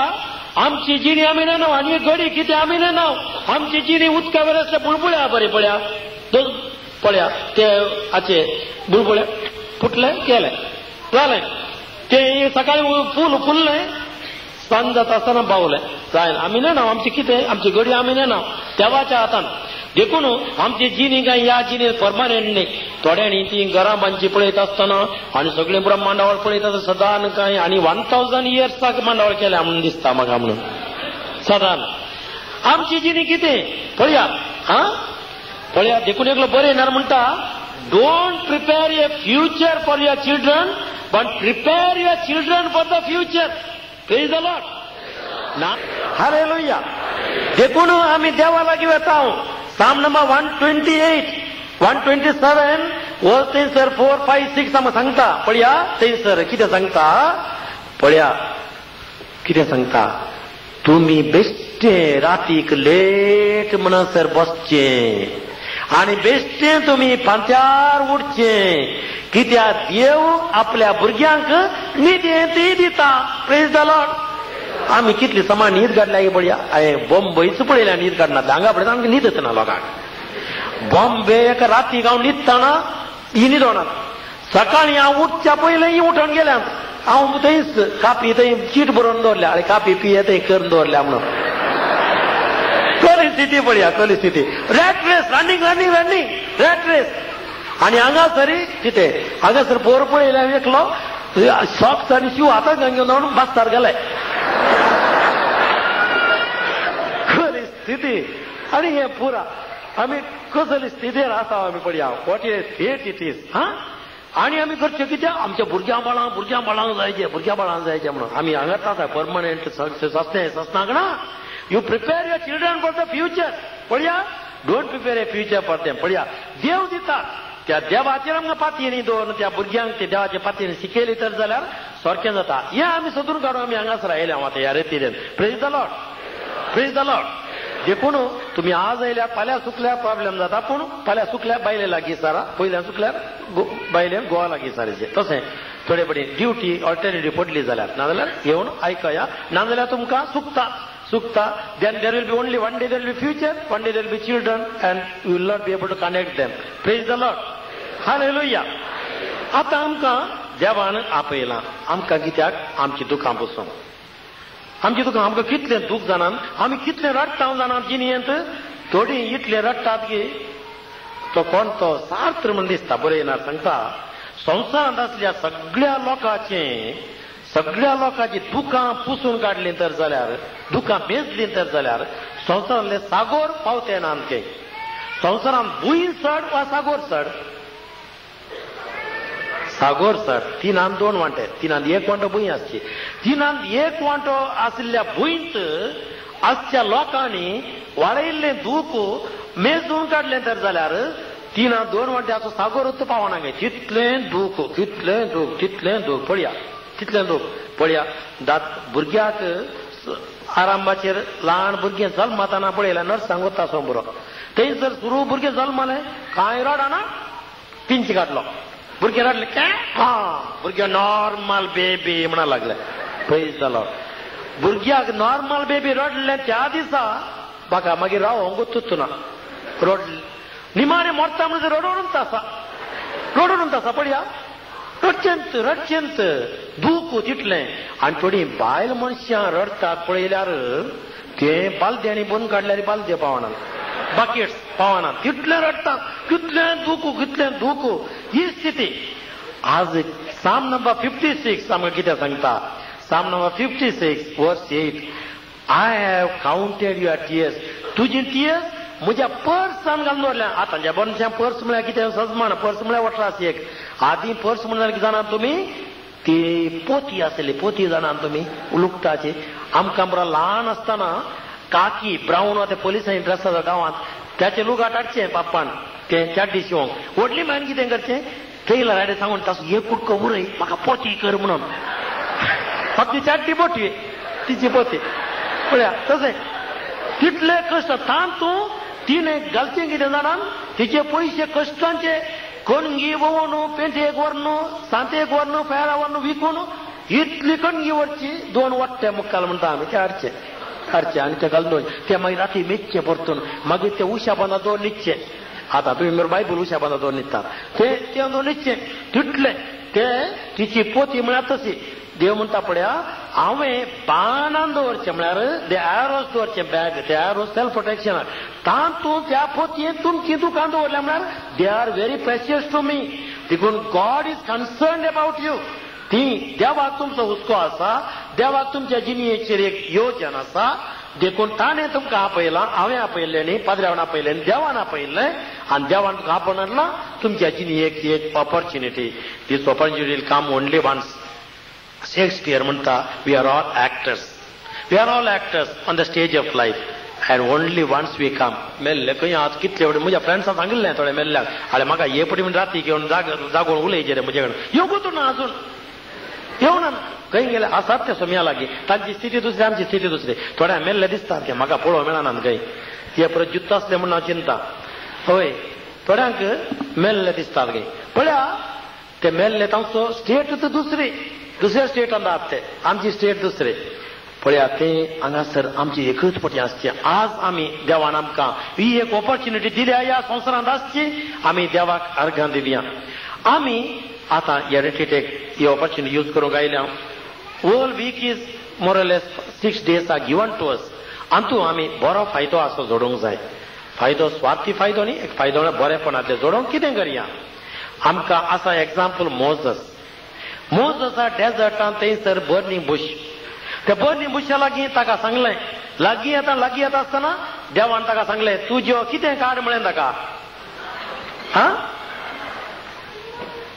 आमची जिणी आमी नेना आनी घडी कितें आमी नेना आमची जिणी उदका वयर आसले बुळबुळ्या बरें पळया पळया ते हाचे बुळबुळे फुटले केले जालें ते सकाळी फुललें सांज जाता आसतना बावलें जायना आमी नेना आमची कितें आमची घडी आमी नेना देवाच्या हातान देखून आमची जिणी काय ह्या जिणी परमानंट न्ही थोड्यांनी ती घरां बांदची पळयत आसतना आनी सगळें पुरो मांडावळ पळयत आसतना सदां काय आनी 1000 इयर्साक मांडावळ केल्या म्हणून दिसता म्हाका म्हणून सदां आमची जिणी कितें पळया पळया देखून एकलो बरें येणार म्हणटा don't prepare a future for your children but prepare your children for the future praise the Lord ना हालेलुया देखून आमी देवा लागीं वता Psalm number 128, 127, वर्स थंयसर 4, 5, 6 आमकां सांगता पळया थंयसर कितें सांगता पळया कितें सांगता तुमी बेश्टें रातीक लेट म्हणसर बसचें आनी बेश्टें तुमी फांत्यार उठचें कित्याक देव आपल्या भुरग्यांक न्हिदें ती दिता प्रेज द लॉर्ड आमी कितली समान न्हीद काडल्या पळया हांवें बॉम्बेच पळयल्या न्हीद काडना हांगा पळयता आमकां न्हीदच ना लोकांक बॉम्बे एका रातीक हांव न्हिदताना ही न्हिदोनात सकाळी हांव उठच्या पयलें ही उठोन गेल्या हांव थंयच कापी थंय चीट बरोवन दवरल्या अरे कापी पिये थंय करून दवरल्या म्हणून परिस्थिती पळया परिस्थिती rat race running running running rat race आनी हांगासरी कितें हांगासर पोर पळयल्या एकलो सॉक्स आनी शू हाताक घेवन व्हरून बास्तार गेलाय परिस्थिती आनी हे पुरा आमी कसली स्थितीर आसा आमी पळया वॉट इज फेट इट इज आनी आमी करचें कितें आमच्या भुरग्यां बाळांक जायचें म्हणून आमी हांगाच आसा परमनंट सक्सेस आसनाक ना you prepare your children for the future पळया don't prepare a future for them पळया देव दिता त्या देवाचेर आमकां पातयेनी दवरून त्या भुरग्यांक ते देवाच्या पातयेनी शिकयली तर जाल्यार सारकें जाता हें आमी सोदून काडून आमी हांगासर आयल्या आतां ह्या रेतीरेन प्रेज द लॉर्ड देखून तुमी आज आयल्यार फाल्यां सुकल्यार प्रॉब्लेम जाता पूण फाल्यां सुकल्यार बायले लागीं सारा पयल्यां सुकल्यार बायले गोवा लागीं सारेचें तशें थोडे बडी ड्युटी ऑल्टरनेटीव पडली जाल्यार नाजाल्यार येवन आयकया नाजाल्यार तुमकां सुकता then there will be only one day there will be future, one day there will be children and you will not be able to connect them. Praise the Lord. Hallelujah. आता आमकां देवान आपयलां आमकां कित्याक आमची दुखां पुसूंक आमचे तुका आमकां कितलें दूख जाणां आमी कितलें रडटा जाणां जिणेंत थोडी इतले रडटात की तो कोण तो सार्त्र म्हण दिसता बरयणार सांगता संवसारांत असल्या सगळ्या लोकांची दुखां पुसून काडलीं तर जाल्यार दुखां मेजलीं तर जाल्यार संवसारांतले सागोर पावते ना आमचे संवसारांत भुंय चड वा सागोर चड सागोर चड तिनान 2 वांटे तिनान 1 वांटो भुंय आसची तिनान 1 वांटो आशिल्ल्या भुंयत आजच्या लोकांनी वाडयल्लें दूख मेजून काडलें तर जाल्यार तिनां 2 वांट्याचो सागोरूच पावना गे तितलें दूख पळया तितलें दूख पळया भुरग्याक आरांबाचेर ल्हान भुरगें जल्मातना पळयल्यार नर्सांक वता सोंबरो थंयसर सुरू भुरगें जल्मालें कांय रडना पिंच काडलो भुरगें रडलें काय भुरगें नॉर्मल बेबी म्हणा लागलें पयस जालो भुरग्याक नॉर्मल बेबी रडलें त्या दिसा म्हाका मागीर रावोंक गुर्तुना रडलें निमाणें मोरता म्हणजे रडोडून तासा पळया रडचेंत दूख तितलें आनी थोडी बायल मनशां रडटात पळयल्यार ते बालद्यांनी बंद काडल्यार बालदे पावना बकेट्स पावना तितलें रडटात कितलें दूख ही स्थिती आज साम नंबर 56 आमकां कितें सांगता साम number 56 verse 8 I have counted your tears तुजी टियर्स म्हज्या पर्सान घालून दवरल्या आतांच्या मनशां पर्स म्हळ्यार कितें सजमण पर्स म्हळ्यार 18 एक आदीं पर्स म्हणल्यार कितें जाणात तुमी ती पोती आसली पोती जाणात तुमी लुकटाची आमकां बरो ल्हान आसतना काकी ब्रावन ते पुलिसांनी ड्रेस आसा गांवांत त्याचे लुगाट हाडचें पाप्पान तें चाड्डी शिवंक व्हडली मागीर कितें करचें टेलर हाडे सांगून ताचो एक कुडको उरय म्हाका पोती कर म्हणून आपली चाड्डी पोटी तिची पोती पळया तशें तितले कश्ट तांतूं तिणें घालचें कितें जाणां तिचे पयशे कश्टांचे कणगी वोवन पेंटेक व्हरून सांतेक व्हरून फेरा व्हरून विकून इतली कणगी व्हरची 2 वट्टे मुक्काल म्हणटा आमी ते हाडचे आनी ते घालून ते मागीर राती मेजचे परतून मागीर ते उशा बांदा 2 न्हिदचे आतां तुमी बायबल उशा बांदा 2 न्हिदतात ते 2 न्हिदचे तितले ते तिची पोती म्हळ्यार तशी देव म्हणटा पळया हांवें बांदान दवरचें म्हळ्यार दे एरोज दवरचें बॅग ते एरोज सेल्फ प्रोटेक्शन तातूंत त्या पोतयेंत तुमची दुकान दवरल्या म्हळ्यार they are very precious to me देखून God is concerned about you ती देवाक तुमचो हुस्को आसा देवाक तुमच्या जिणेचेर एक योजन आसा देखून ताणें तुमकां आपयलां हांवें आपयल्लें न्ही पाद्र्यावान आपयलें देवान आपयल्लें आनी देवान तुमकां आपण हाडलां तुमच्या जिणेक एक opportunity this opportunity will come only once Shakespeare म्हणटा we are all actors on the stage of life and only once we come मेल्ले खंय आज कितले व्हडले म्हज्या फ्रेंड्सां सांगिल्लें थोडे मेल्ल्याक आले म्हाका हे पटी म्हण राती घेवन जागोवन उलयचे रे म्हजे कडेन येवंकूच ना अजून येवना खंय गेले आसात ते सोम्या लागीं तांची स्थिती दुसरी आमची स्थिती दुसरी थोड्या मेल्ले दिसतात ते म्हाका पळोवंक मेळना खंय ते प्रज्युत्त आसले म्हण हांव चिंता हय थोड्यांक मेल्ले दिसतात खंय पळया ते मेल्ले तांचो स्टेट दुसऱ्या स्टेटान जात ते आमची स्टेट दुसरे पळया ते हांगासर आमची एकूच पटी आसची आज आमी देवान आमकां ही एक ऑपॉर्च्युनिटी दिल्या ह्या संवसारांत आसची आमी देवाक अर्घां दिवया आमी आतां एरिटेक ही ऑपॉर्च्युनिटी यूज करूंक आयल्या होल वीक इज मोरलेस 6 days are given to us हातूंत आमी बरो फायदो आसो जोडूंक जाय फायदो स्वार्थी फायदो न्ही एक फायदो म्हळ्यार बरेपणांतले जोडूंक कितें करया आमकां आसा एक्झाम्पल मोजसा डेजर्टान थंयसर बर्निंग बुश त्या बर्निंग बुशा लागीं ताका सांगलें लागीं येता आसतना देवान ताका सांगलें तुज्यो कितें काड म्हळें ताका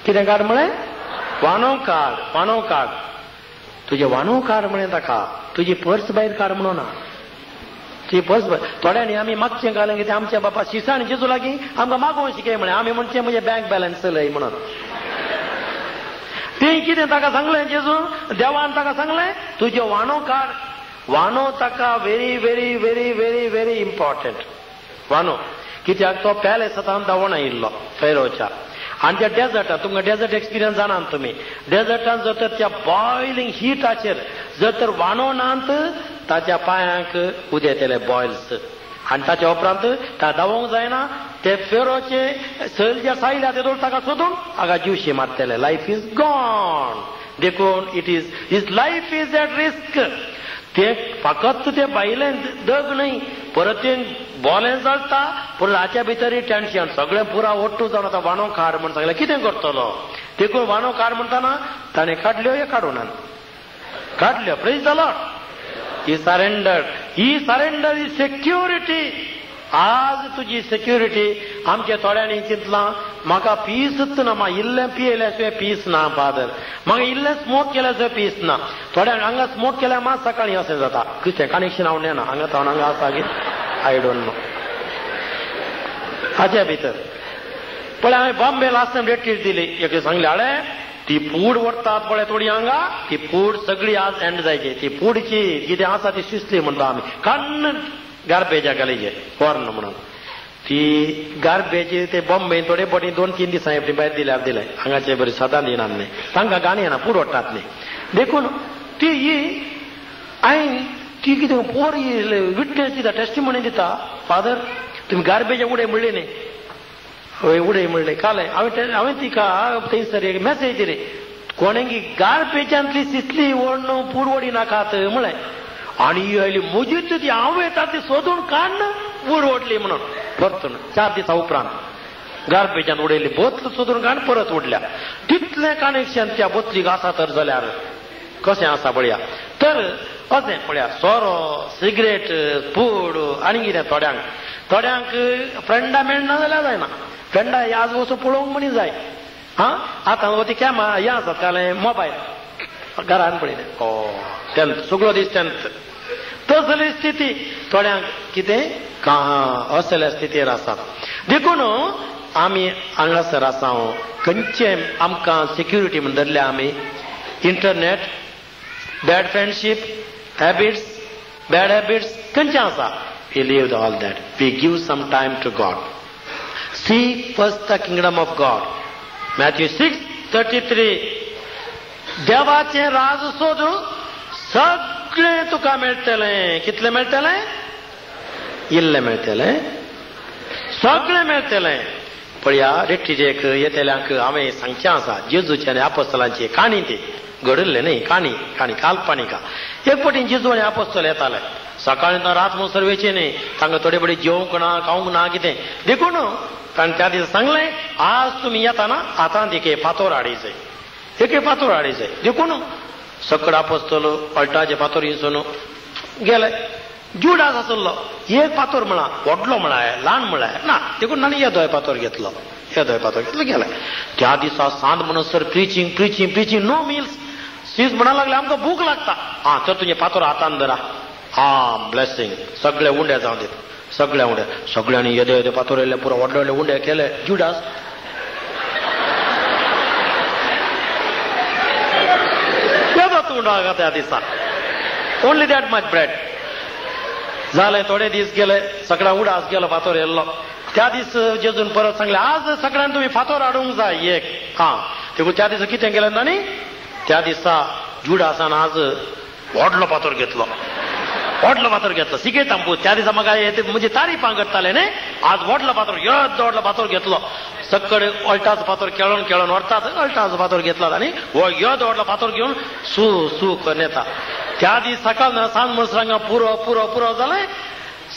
कितें काड म्हळें वानो काड तुजें वानो काड म्हळें ताका तुजी पर्स भायर काड म्हणून ना ती पर्स भायर थोड्यांनी आमी मागचें घालें कितें आमच्या बापा शिसाण जेजू लागीं आमकां मागोवंक शिकय म्हळें आमी म्हणचें म्हजें बँक बॅलन्स चलय म्हणून ते कितें ताका सांगलें जेजू देवान ताका सांगलें तुजें वानो ताका very very very very very important वानो कित्याक तो पॅलेसांत धांवून आयिल्लो फेरोच्या आनी त्या डेजर्टान तुमकां डेजर्ट एक्सपिरियन्स जाणात तुमी डेजर्टान जर तर त्या बॉयलिंग हिटाचेर जर तर वानो नात ताच्या पांयांक उदेतले बॉयल्स आनी ताच्या उपरांत ता धांवोंक जायना ते फेरोचे सैल जे सायल्या ते ताका सोदून हाका जीवशी मारतले लायफ इज गॉन देखून it is his life is at risk ते फकत ते बायलें दग न्हय परत ते बोलें जळटा परत हाच्या भितर टेन्शन सगळें पुरा ओट्टू जावन आतां वांडो काड म्हण सांगलें कितें करतलो देखून वांडो काड म्हणटाना ताणें काडल्यो हे काडून काडल्यो प्रेज द लॉर्ड ही सरेंडर ही सेक्युरिटी आज तुजी सेक्युरिटी आमच्या थोड्यांनी चिंतलां म्हाका पीसच ना म्हाका इल्लें पियेल्या शिवाय पीस ना फादर म्हाका इल्लें स्मोक केल्या शिवाय पीस ना थोड्यांक हांगा स्मोक केल्यार मात सकाळीं अशें जाता कितें कनेक्शन हांव नेना हांगा आसा की आय डोंट नो हाच्या भितर पण हांवें बॉम्बे लास्ट टायम रेटीर दिली एक सांगलें आळे ती पूड व्हरतात पळय थोडी हांगा ती पूड सगळी आज एंड जायची ती पूडची कितें आसा ती शिजली म्हणटा आमी कन्न गार्बेजा घालीचे व्हरन म्हणून ती गार्बेज ते बॉम्बे थोडे बटी 2-3 दिसां एपटी भायर दिल्यार दिले हांगाचे बरी सदां दिनात न्ही तांकां गाणी येना पूड व्हरतात न्ही देखून ती ही हांवें ती कितें पोर विटनेस दिता टेस्टिमोनी दिता फादर तुमी गार्बेज उडय म्हणले न्ही हय उडय म्हणले काल हांवें तिका थंयसर एक मॅसेज दिली कोणेंगी गार्बेजांतली सिसली ओडून पूड वडी नाकात म्हळें आनी आयली मुजीत ती हांव येता ती सोदून काडन पूड ओडली म्हणून परतून 4 दिसां उपरांत गार्बेजान उडयली बोतल सोदून काडून परत उडल्या तितलें कनेक्शन त्या बोतलीक आसा तर जाल्यार कशें आसा पळया तर अशें पळया सोरो सिगरेट पूड आनी कितें थोड्यांक फ्रेंडा मेळना जाल्यार जायना फ्रेंडा आज वचून पळोवंक म्हणी जाय आतां ती कॅमा हें आसा जाल्यार मोबायल घरान पळयलें टेंथ सगळो दीस टेंथ तसली स्थिती थोड्यांक कितें असल्या स्थितीर आसा देखून आमी हांगासर आसा खंयचे आमकां सिक्युरिटी म्हण धरल्या आमी internet bad friendship habits bad habits खंयचे आसा we leave all that we give some time to God seek first the kingdom of God Matthew 6:33 देवाचें राज सोद सगळें तुका मेळटलें कितलें मेळटलें इल्लें मेळटलें सगळें मेळटलें पळया रेट्टीजेक येतेल्यांक हांवें सांगचें आसा जेजूची आनी आपोस्तलांची काणी ती घडल्ले न्ही काणी काल्पनिका एक फावटी जेजू आनी आपोस्तल येताले सकाळीं रात म्हणसर वेचे न्ही तांकां थोडे बडे जेवंक ना खावंक ना कितें देखून ताणें त्या दिसा सांगलें आज तुमी येताना आतां एके फातोर हाडीचय देखून सकड आपोस्तल अल्टाचे फातोर हिंसून गेले जुडास आसलो एक फातोर म्हणा व्हडलो म्हळ्यार ल्हान म्हळ्यार ना देखून ताणें येदोय फातोर घेतलो गेले त्या दिसा सांज म्हणसर प्रिचींग नो मिल्स सीज म्हणा लागले आमकां भूक लागता तर तुझे फातोर हातान धरा ब्लेसिंग सगळे उंडे जावन दिता सगळ्यांनी येदे फातोर येयले पुरो व्हडले उंडे केले जुडास उंडा त्या दिसा ओन्ली दॅट मच ब्रेड जालें थोडे दीस गेले सगळा उडास गेलो फातोर येयल्लो त्या दीस जेजून परत सांगले आज सगळ्यांनी तुम्ही फातोर हाडूंक जाय एक देखून त्या दिसा कितें केलें तांणी त्या दिसा जुडासान आज व्हडलो फातोर घेतलो सिकेत आमपूस त्या दिसा म्हाका म्हणजे तारीफां करताले न्ही आज व्हडलो फातोर घेतलो सकड अल्टाचो फातोर खेळोन व्हरतात अल्टाचो फातोर घेतला आनी हो व्हडलो फातोर घेवन सू नेता त्या दीस सकाळ सांज म्हणसर पुरो जालें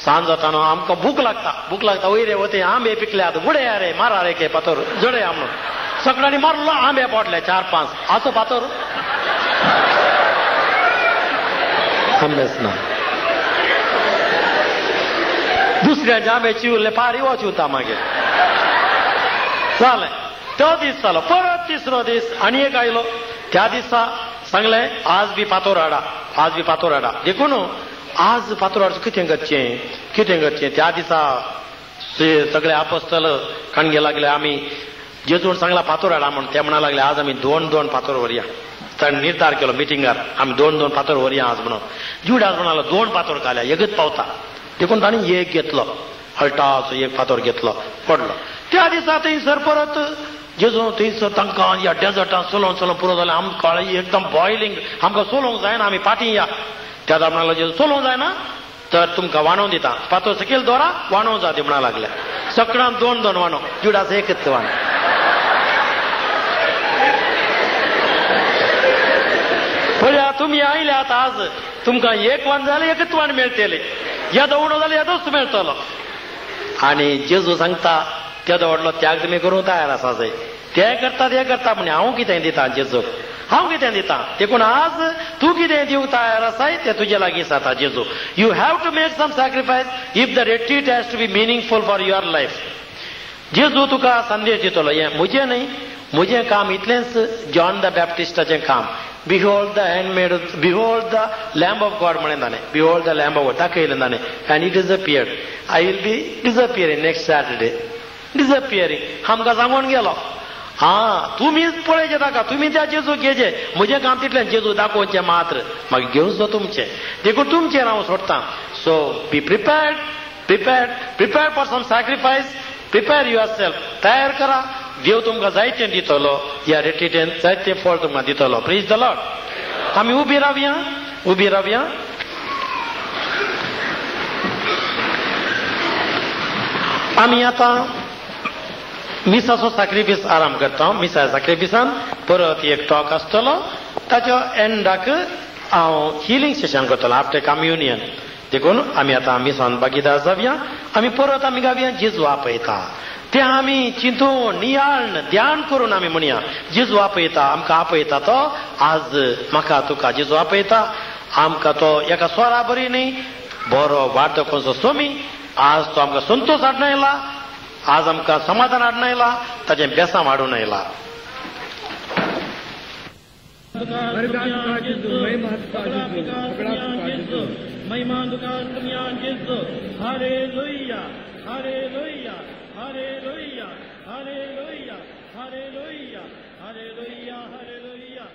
सांज जाताना आमकां भूक लागता वयरे वते आंबे पिकल्यात उडे रे मारा रे के फातोर जडया म्हणून सगळ्यांनी मारलो आंबे पोटले 4-5 असो फातोर आंबेच ना दुसऱ्याचे आंबे चिवले पारी हो चिवता मागीर जालें तो दीस जालो परत तिसरो दीस आनी एक आयलो त्या दिसा सांगलें आज बी फातोर हाडा देखून आज फातोर हाडचें कितें करचें त्या दिसा सगळे आपोस्तल काणगे लागले आमी जेजून सांगला फातोर हाडा म्हणून ते म्हणा लागले आज आमी 2 फातोर व्हरया ताणें निर्धार केलो मिटिंगार आमी 2 फातोर व्हरया आज म्हणून जुडास म्हणालो 2 फातोर घाल्या एकच पावता देखून ताणें एक घेतलो अल्टाचो एक फातोर घेतलो पडलो त्या दिसा थंयसर परत जेजू थंयसर तांकां ह्या डेजर्टान चलोवन पुरो जालें आमकां एकदम बॉयलिंग आमकां चलोवंक जायना आमी फाटीं या त्या म्हणालो जेजू चलोवंक जायना तर तुमकां वांडो दिता फातोर सकयल दवरा वांडो जाती म्हणा लागल्या सगळ्यांक 2 वांडो जुडास एकच वांडो पळया तुम्ही आयल्यात आज तुमकां एक वन जालें एकच वन मेळटलें येदो उणो जाल्यार येदोच मेळटलो आनी जेजू सांगता तेदो व्हडलो त्याग तुमी करूंक तयार आसा जाय ते करता म्हणे हांव कितें दितां जेजूक हांव कितें दितां देखून आज तूं कितें दिवंक तयार आसाय तें तुजे लागीं जाता जेजू you have to make some sacrifice if the retreat has to be meaningful for your life जेजू तुका संदेश दितलो हें म्हजें न्हय म्हजें काम इतलेंच जॉन द बॅप्टिस्टाचें काम behold the handmade behold the lamb of God म्हणून ताणें behold the lamb of God दाखयलें ताणें and it disappeared I will be disappearing next Saturday disappearing आमकां सांगून गेलो तुमीच पळयचे ताका तुमी त्या जेजू घेजे म्हजें काम तितलें जेजू दाखोवचें मात्र मागीर घेवन जो तुमचें देखून तुमचेर हांव सोडटां so be prepared for some sacrifice prepare yourself तयार करा देव तुमकां जायतें दितलो ह्या रिट्रीटेन जायतें फळ तुमकां दितलो प्रेज द लॉर्ड आमी उबी रावया आमी आतां मिसाचो सॅक्रिफीस आराम करता मिसा सॅक्रिफिसान परत एक टॉक आसतलो ताच्या एंडाक हांव हिलिंग सेशन करतलो आफ्टर कम्युनियन देखून आमी आतां मिसान भागीदार जावया आमी परत आमी गावया जेजू आपयता ते आमी चिंतून नियाळन ध्यान करून आमी म्हणया जेजू आपयता आमकां आपयता तो आज म्हाका तुका जेजू आपयता आमकां तो एका स्वरा बरी न्ही बरो वार्तकोचो सोमी आज तो आमकां संतोश हाडून येयला आज आमकां समाधान हाडून येयला ताचें बेसांव हाडून येयला महिमा दुकान दुनिया जिसो hallelujah hallelujah hallelujah hallelujah hallelujah hallelujah hallelujah